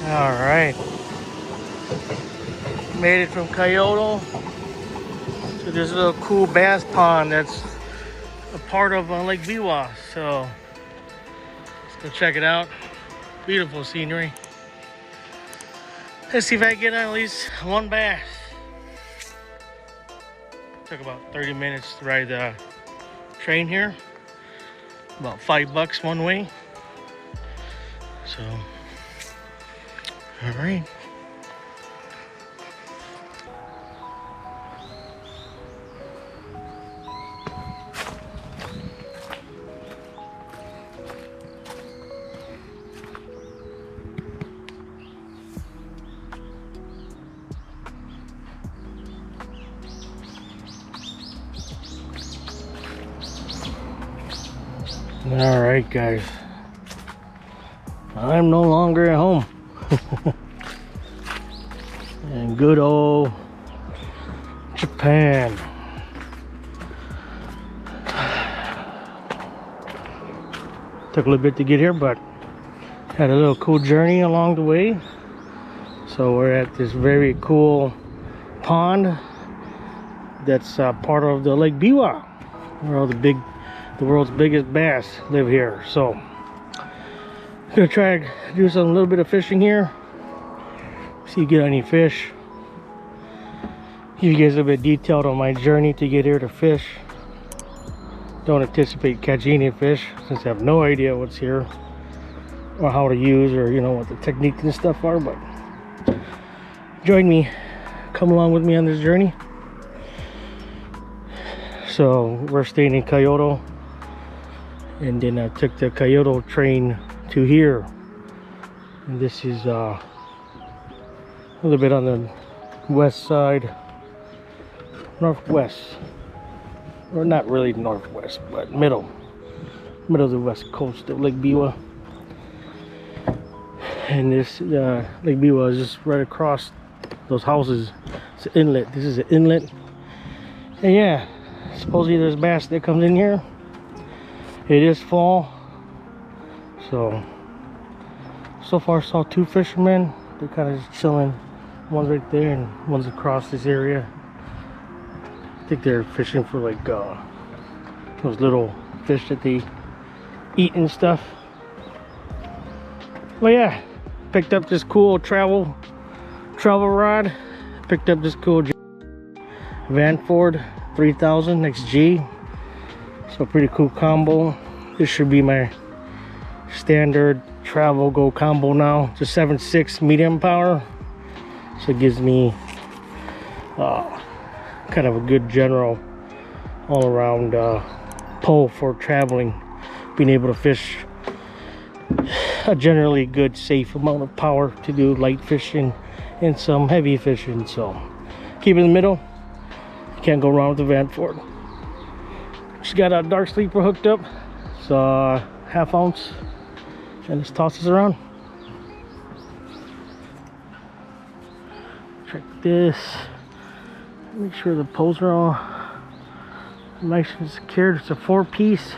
All right, made it from Kyoto to this little cool bass pond that's a part of Lake Biwa. So let's go check it out. Beautiful scenery. Let's see if I can get at least one bass. Took about 30 minutes to ride the train here. About $5 one way. So, all right. All right, guys. I'm no longer at home. And good old Japan. Took a little bit to get here, but had a little cool journey along the way. So we're at this very cool pond that's part of the Lake Biwa, where all the world's biggest bass live here. So I'm gonna try to do a little bit of fishing here, see if you get any fish, give you guys a little bit detailed on my journey to get here to fish. Don't anticipate catching any fish since I have no idea what's here or how to use, or you know what the techniques and stuff are. But join me, come along with me on this journey. So we're staying in Kyoto, and then I took the Kyoto train to here, and this is a little bit on the west side, northwest, or not really northwest, but middle of the west coast of Lake Biwa. And this Lake Biwa is just right across those houses. It's an inlet. This is an inlet, and yeah, supposedly there's bass that comes in here. It is fall, so far saw two fishermen. They're kind of just chilling. One's right there and one's across this area. I think they're fishing for like those little fish that they eat and stuff. But yeah, picked up this cool travel rod. Picked up this cool Vanford 3000 XG. So pretty cool combo. This should be my standard travel go combo now. It's a 7.6 medium power, so it gives me kind of a good general all around pull for traveling, being able to fish a generally good safe amount of power to do light fishing and some heavy fishing. So keep it in the middle, you can't go wrong with the Vanford. Just got a dark sleeper hooked up. It's ½ ounce, and just toss this around. Check this. Make sure the poles are all nice and secured. It's a 4-piece.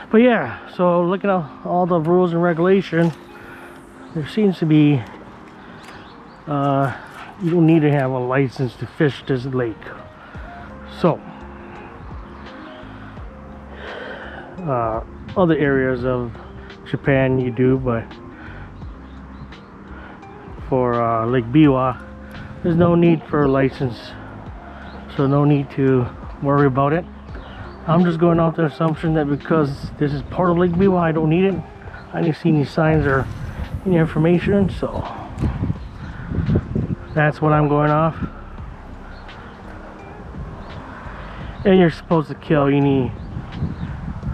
But yeah, so looking at all the rules and regulation, there seems to be you don't need to have a license to fish this lake. So other areas of Japan you do, but for Lake Biwa there's no need for a license, so no need to worry about it. I'm just going off the assumption that because this is part of Lake Biwa, I don't need it. I didn't see any signs or any information, so that's what I'm going off. And you're supposed to kill any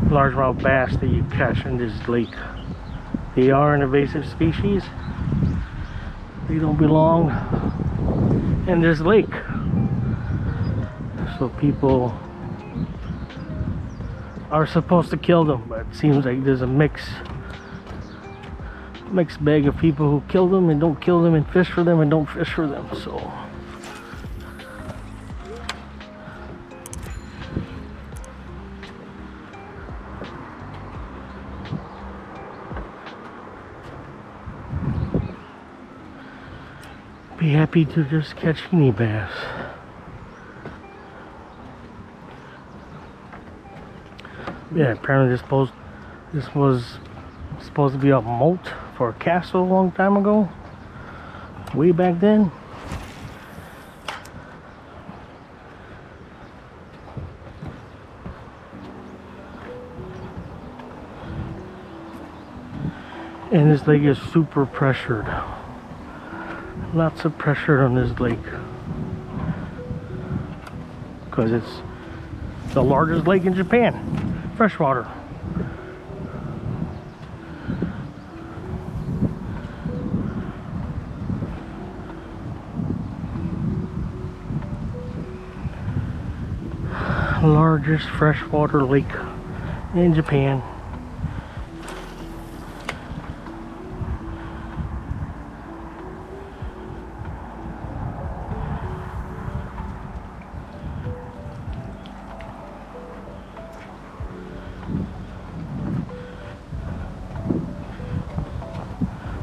largemouth bass that you catch in this lake. They are an invasive species. They don't belong in this lake. So people are supposed to kill them, but it seems like there's a mixed bag of people who kill them and don't kill them, and fish for them and don't fish for them. So be happy to just catch any bass. Yeah, apparently this was supposed to be a moat for a castle a long time ago. Way back then. And this lake is super pressured. Lots of pressure on this lake. Because it's the largest lake in Japan. Freshwater. Largest freshwater lake in Japan.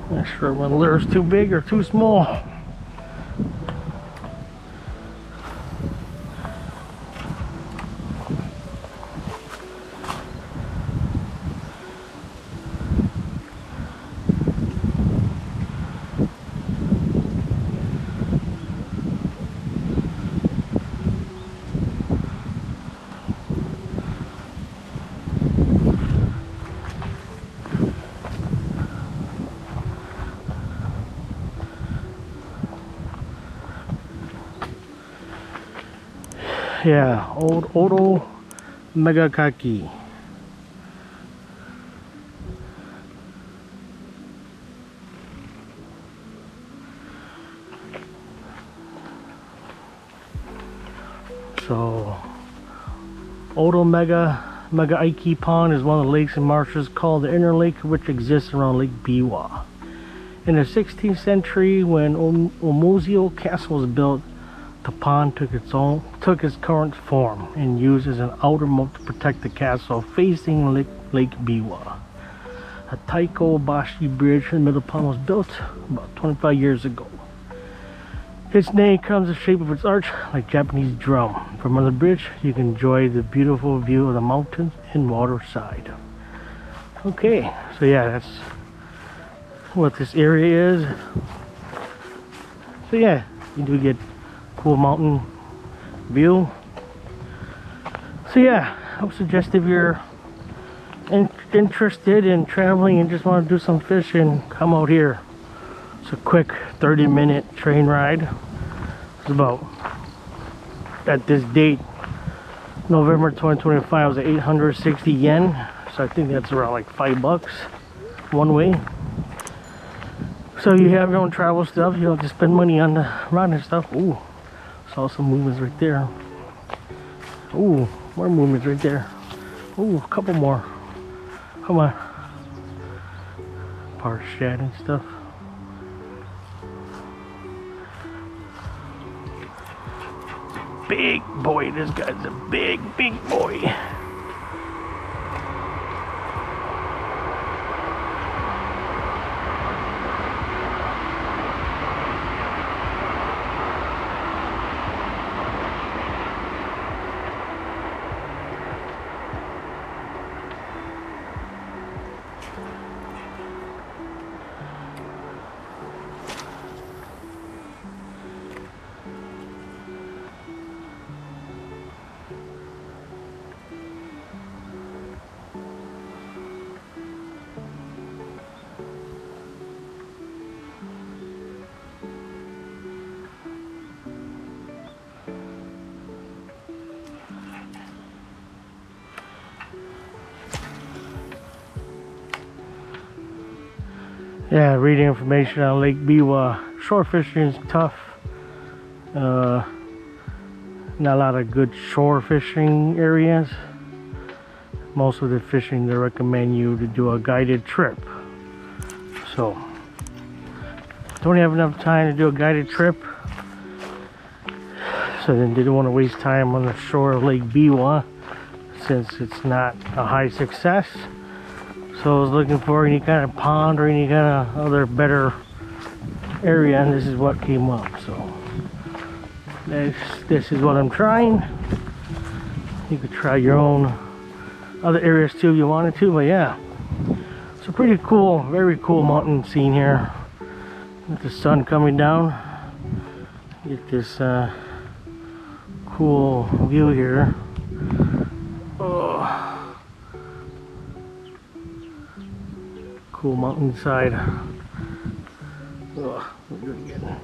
Not sure when the lure's too big or too small. Yeah, old OTOMEGAIKE. So, OTOMEGAIKE Pond is one of the lakes and marshes called the Inner Lake, which exists around Lake Biwa. In the 16th century, when Omuzio Castle was built, the pond took its current form and used as an outer moat to protect the castle facing Lake Biwa. A Taiko Bashi bridge in the middle pond was built about 25 years ago. Its name comes in the shape of its arch like Japanese drum. From on the bridge, you can enjoy the beautiful view of the mountains and waterside. Okay, so yeah, that's what this area is. So yeah, you do get cool mountain view. So yeah, I would suggest if you're interested in traveling and just want to do some fishing, come out here. It's a quick 30-minute train ride. It's about, at this date, November 2025, was at 860 yen. So I think that's around like $5 one way. So you have your own travel stuff. You don't have to spend money on the ride and stuff. Ooh, saw some movements right there. Ooh, more movements right there. Ooh, a couple more. Come on. Park shed and stuff. Big boy, this guy's a big boy. Yeah, reading information on Lake Biwa. Shore fishing is tough. Not a lot of good shore fishing areas. Most of the fishing, they recommend you to do a guided trip. So, don't have enough time to do a guided trip. So then didn't want to waste time on the shore of Lake Biwa since it's not a high success. So I was looking for any kind of pond or any kind of other better area, and this is what came up. So this is what I'm trying. You could try your own other areas too if you wanted to, but yeah, it's a pretty cool, very cool mountain scene here with the sun coming down. Get this cool view here. Oh, cool mountainside. Oh, we're good again.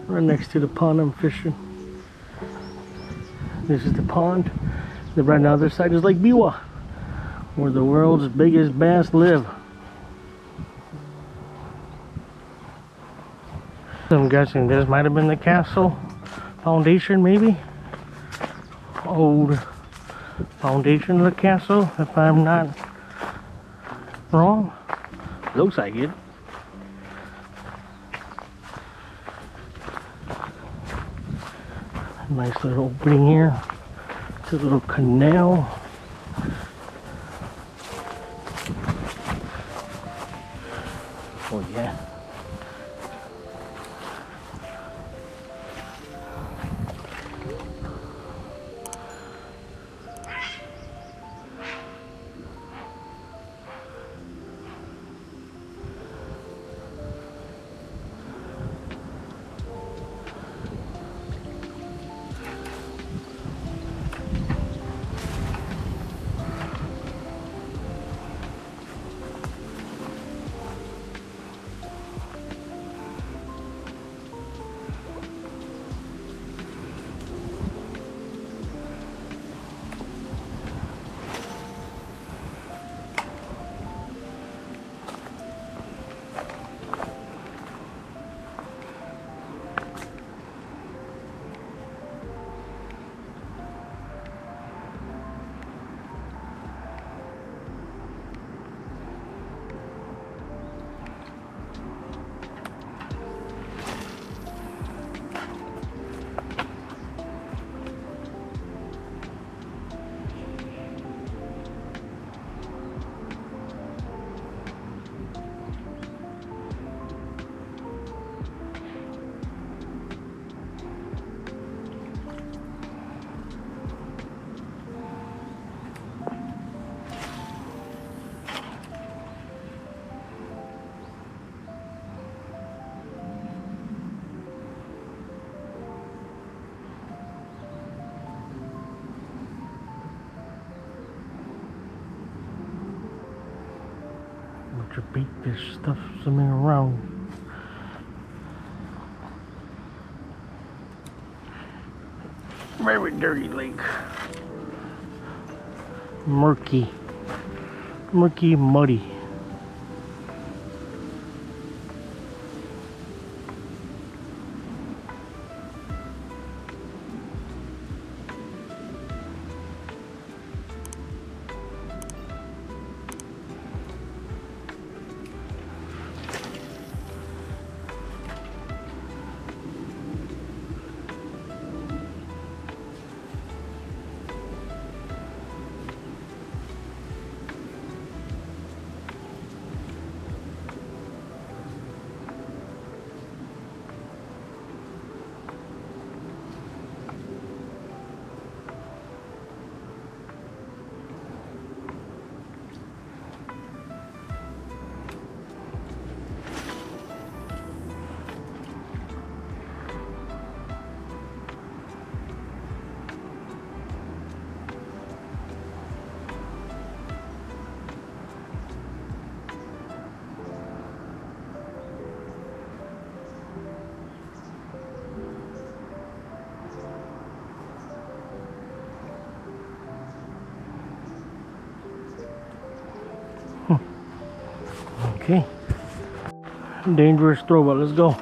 Right next to the pond I'm fishing. This is the pond. Then right on the other side is Lake Biwa, where the world's biggest bass live. I'm guessing this might have been the castle foundation, maybe. Old foundation of the castle, if I'm not wrong. Looks like it. Nice little opening here. It's a little canal. Oh yeah. To beat this stuff swimming around. Very dirty lake. Murky, muddy. Okay. Dangerous throw, but let's go.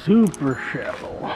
super shallow.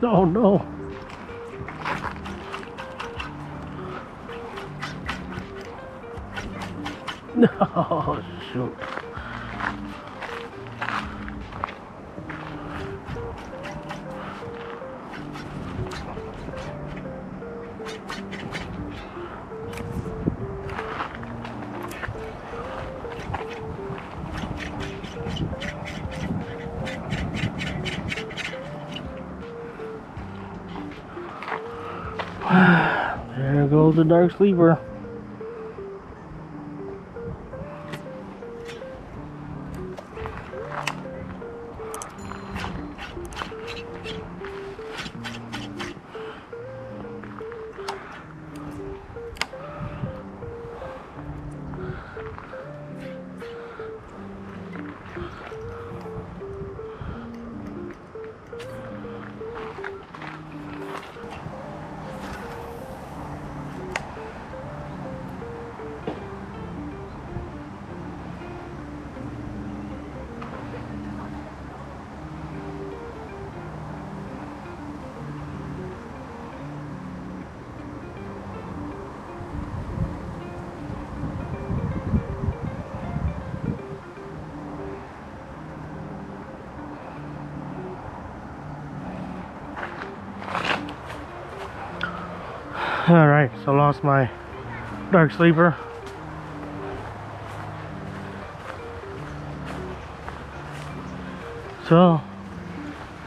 Oh no. Oh shoot. There goes the dark sleeper. Alright, so I lost my dark sleeper. So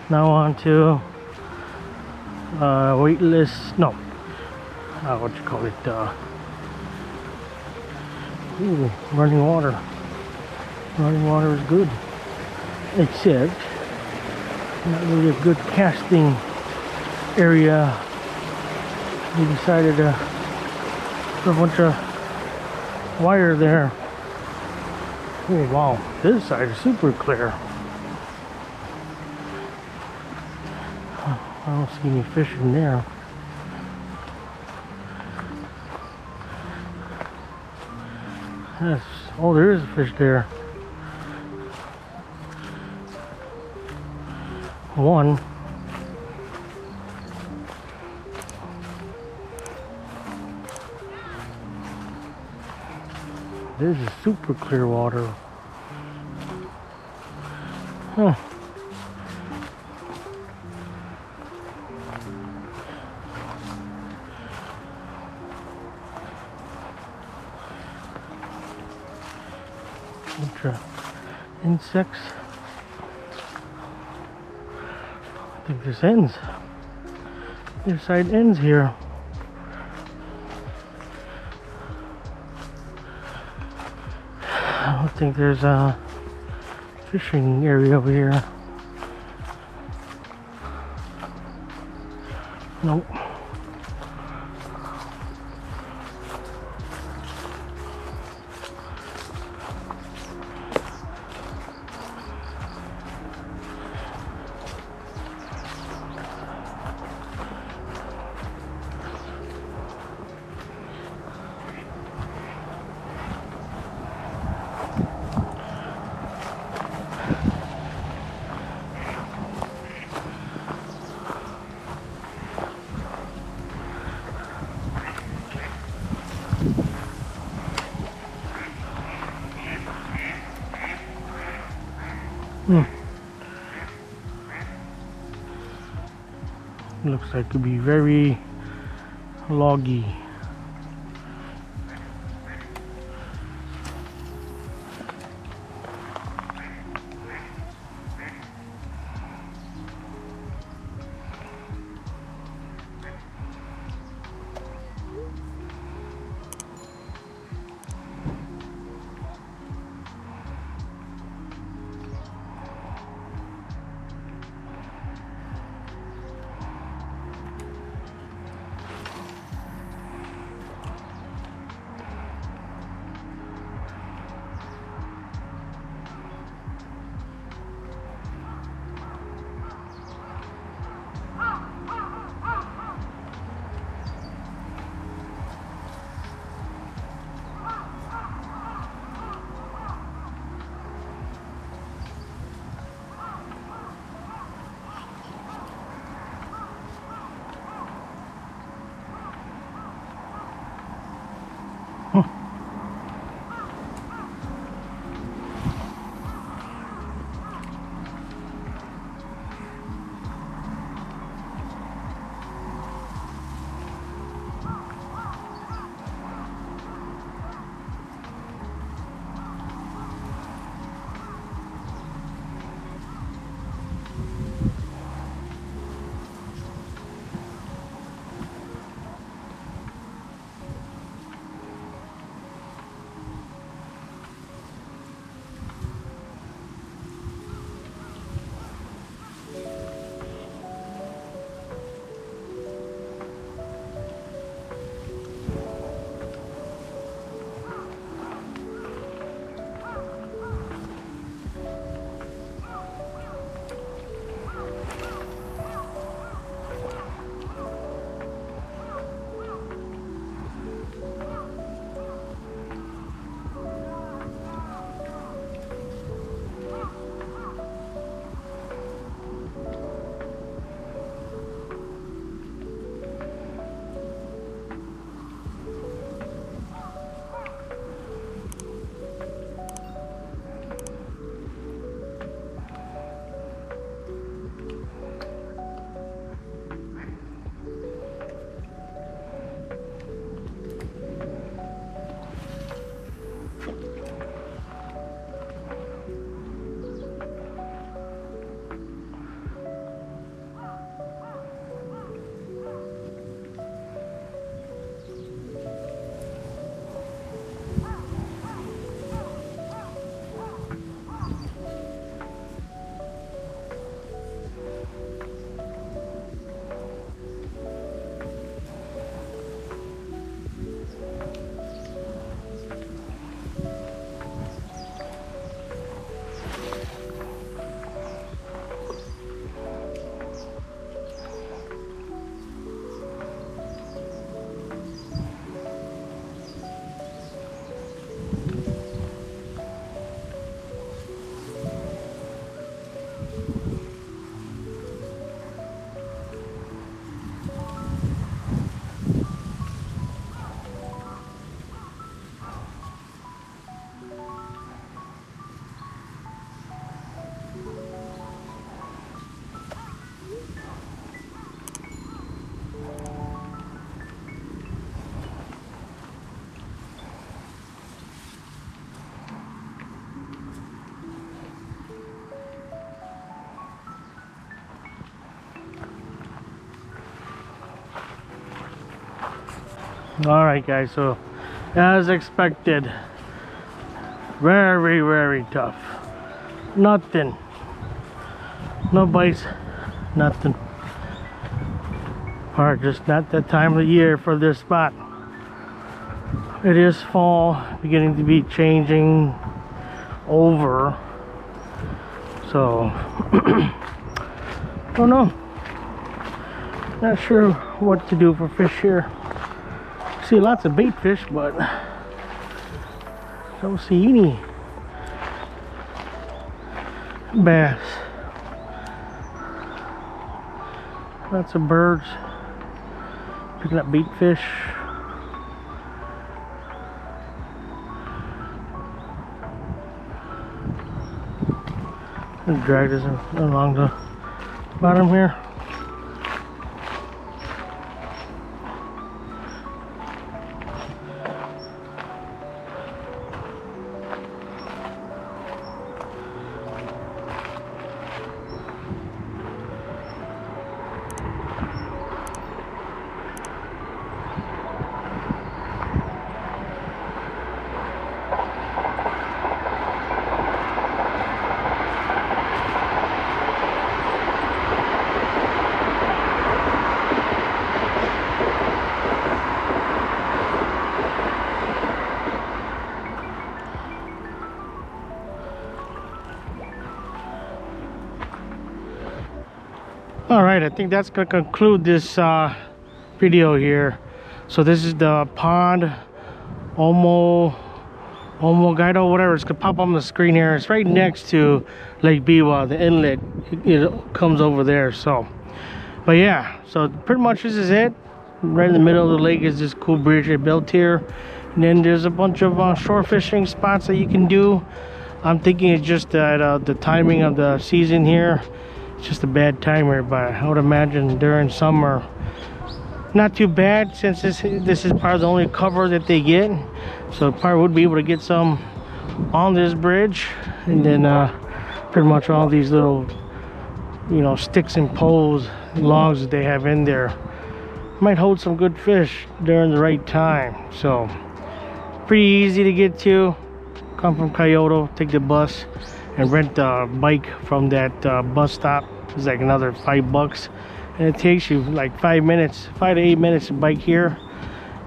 now on to weightless, no, what you call it, ooh, running water. Running water is good, except not really a good casting area. We decided to put a bunch of wire there. Oh wow, this side is super clear. I don't see any fish in there. Yes. Oh, there is a fish there. One. This is super clear water. Huh. Insects. I think this ends. This side ends here. I don't think there's a fishing area over here. Nope. Looks like it could be very loggy. All right, guys. So, as expected, very, very tough. Nothing. No bites. Nothing. Or just not that time of year for this spot. It is fall, beginning to be changing over. So, don't know. Not sure what to do for fish here. See lots of bait fish, but don't see any bass. Lots of birds picking up bait fish. And drag this along the bottom here. Alright, I think that's going to conclude this video here. So this is the pond, Omi-Takashima, whatever. It's going to pop on the screen here. It's right next to Lake Biwa, the inlet. It comes over there. So, but yeah, so pretty much this is it. Right in the middle of the lake is this cool bridge they built here. And then there's a bunch of shore fishing spots that you can do. I'm thinking it's just that the timing of the season here. Just a bad timer, but I would imagine during summer not too bad, since this is probably the only cover that they get. So probably would be able to get some on this bridge, and then pretty much all these little, you know, sticks and poles, logs that they have in there might hold some good fish during the right time. So pretty easy to get to. Come from Kyoto, take the bus and rent a bike from that bus stop. It's like another $5, and it takes you like 5 to 8 minutes to bike here.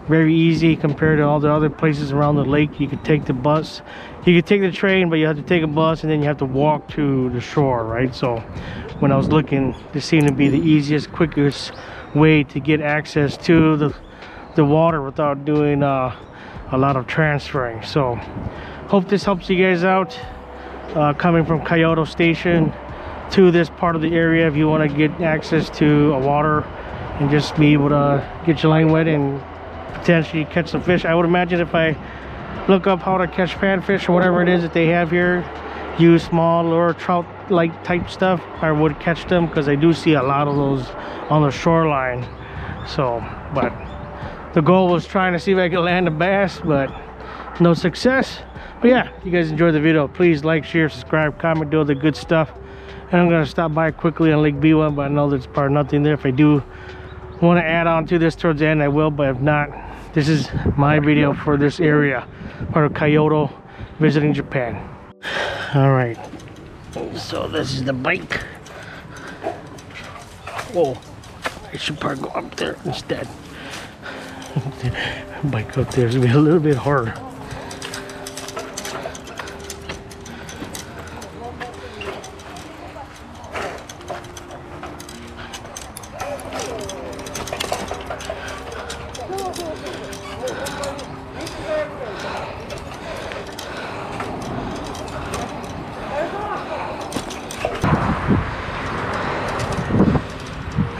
Very easy compared to all the other places around the lake. You could take the bus, you could take the train, but you have to take a bus and then you have to walk to the shore, right? So when I was looking, this seemed to be the easiest, quickest way to get access to the water without doing a lot of transferring. So hope this helps you guys out. Coming from Kyoto Station to this part of the area, if you want to get access to a water and just be able to get your line wet and potentially catch some fish. I would imagine if I look up how to catch panfish or whatever it is that they have here, use small lure, trout like type stuff, I would catch them, because I do see a lot of those on the shoreline. So, but the goal was trying to see if I could land a bass, but no success. But yeah, if you guys enjoyed the video, please like, share, subscribe, comment, do all the good stuff. And I'm gonna stop by quickly on Lake Biwa, but I know there's probably nothing there. If I do want to add on to this towards the end, I will, but if not, this is my video for this area, part of Kyoto, visiting Japan. All right, so this is the bike. Whoa, I should probably go up there instead. Bike up there is gonna be a little bit hard.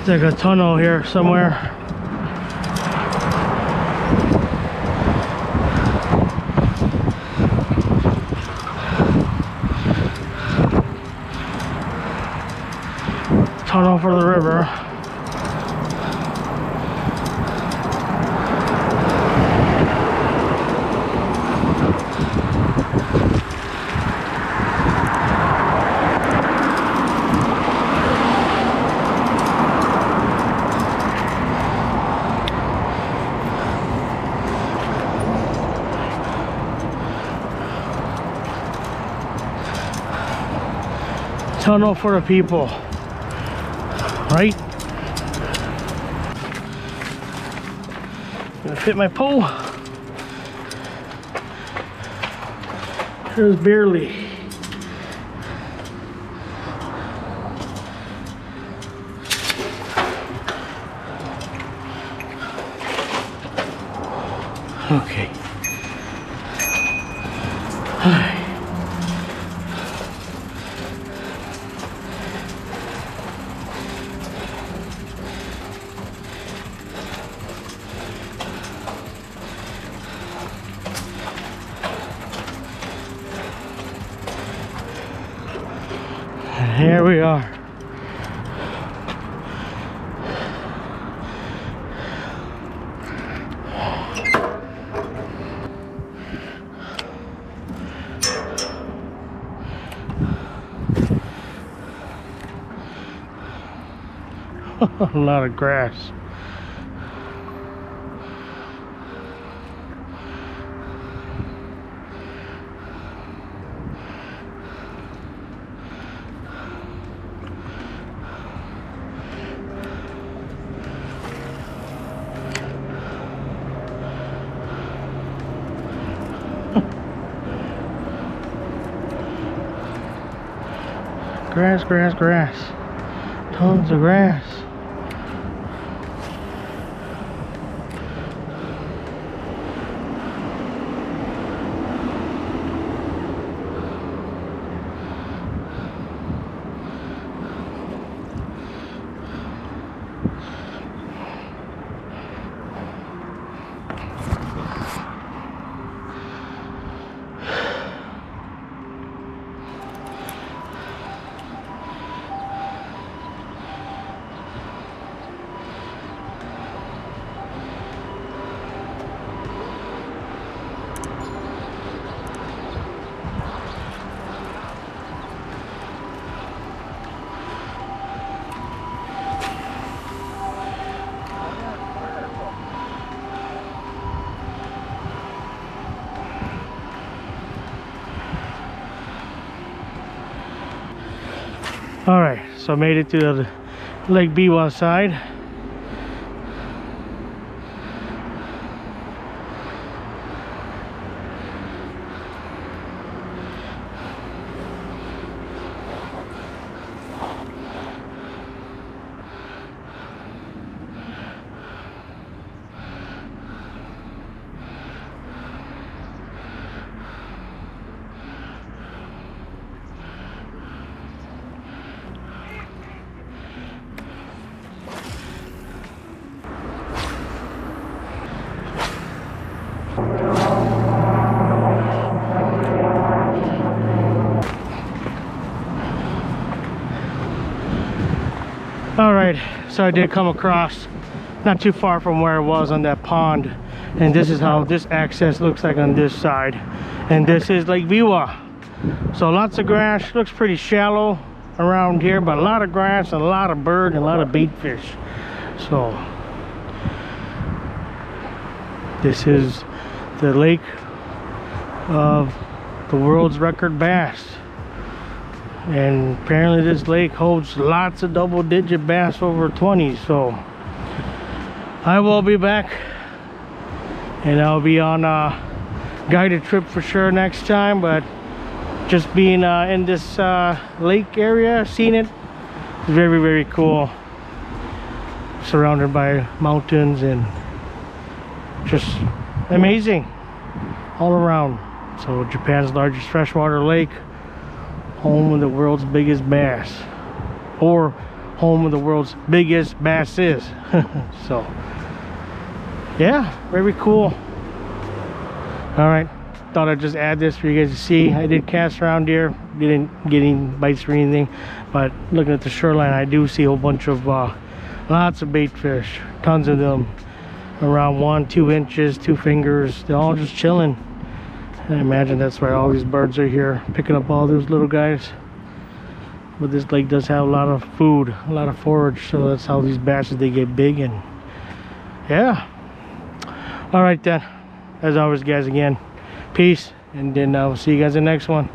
There's like a tunnel here somewhere. Tunnel for the river. tunnel for the people, right? Gonna fit my pole. There's barely. Okay. Here we are. A lot of grass. Grass, grass, grass. Tons of grass. All right, so I made it to the Lake Biwa side. All right, so I did come across not too far from where I was on that pond, and this is how this access looks like on this side, and this is Lake Biwa. So lots of grass, looks pretty shallow around here, but a lot of grass and a lot of bird and a lot of bait fish. So this is the lake of the world's record bass. And apparently this lake holds lots of double-digit bass over 20. So I will be back, and I'll be on a guided trip for sure next time. But just being in this lake area, seeing it, is very, very cool. Surrounded by mountains and just amazing all around. So Japan's largest freshwater lake, home of the world's biggest bass, or home of the world's biggest basses. So yeah, very cool. All right, thought I'd just add this for you guys to see. I did cast around here, didn't get any bites or anything, but looking at the shoreline, I do see a whole bunch of lots of bait fish, tons of them, around 1-2 inches, 2 fingers. They're all just chilling. I imagine that's why all these birds are here, picking up all those little guys. But this lake does have a lot of food, a lot of forage, so that's how these basses, they get big. And yeah, all right then, as always guys, again, peace, and then I'll see you guys in the next one.